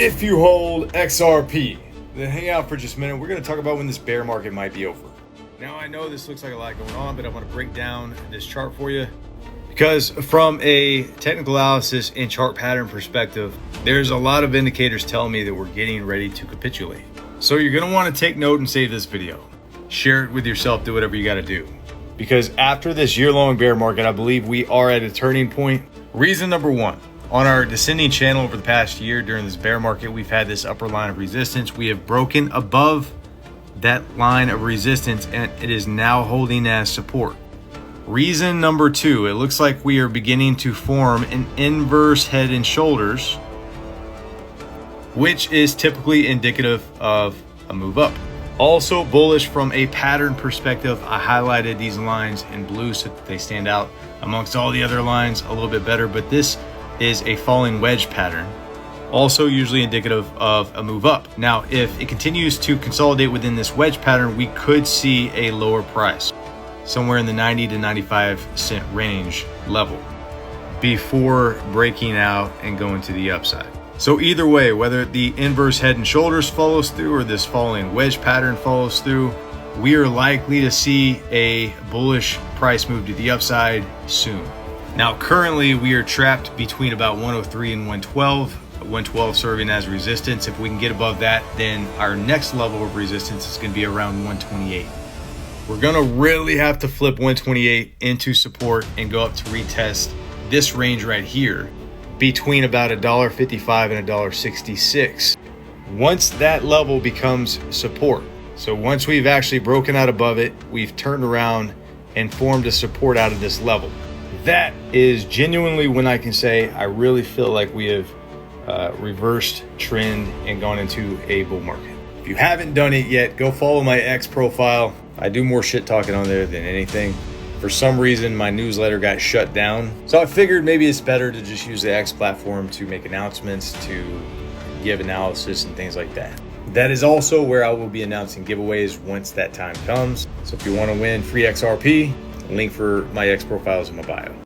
If you hold XRP, then hang out for just a minute. We're going to talk about when this bear market might be over. Now, I know this looks like a lot going on, but I want to break down this chart for you because from a technical analysis and chart pattern perspective, there's a lot of indicators telling me that we're getting ready to capitulate. So you're going to want to take note and save this video. Share it with yourself, do whatever you got to do. Because after this year-long bear market, I believe we are at a turning point. Reason number one, on our descending channel over the past year during this bear market, we've had this upper line of resistance. We have broken above that line of resistance and it is now holding as support. Reason number two, it looks like we are beginning to form an inverse head and shoulders, which is typically indicative of a move up. Also bullish from a pattern perspective, I highlighted these lines in blue so that they stand out amongst all the other lines a little bit better, but this is a falling wedge pattern, also usually indicative of a move up. Now, if it continues to consolidate within this wedge pattern, we could see a lower price, somewhere in the 90 to 95 cent range level, before breaking out and going to the upside. So either way, whether the inverse head and shoulders follows through or this falling wedge pattern follows through, we are likely to see a bullish price move to the upside soon. Now, currently we are trapped between about 103 and 112 serving as resistance. If we can get above that, then our next level of resistance is going to be around 128. We're going to really have to flip 128 into support and go up to retest this range right here between about $1.55 and $1.66. Once that level becomes support, so once we've actually broken out above it, we've turned around and formed a support out of this level. That is genuinely when I can say I really feel like we have reversed trend and gone into a bull market. If you haven't done it yet, go follow my X profile. I do more shit talking on there than anything. For some reason, my newsletter got shut down. So I figured maybe it's better to just use the X platform to make announcements, to give analysis and things like that. That is also where I will be announcing giveaways once that time comes. So if you want to win free XRP, link for my X profile is in my bio.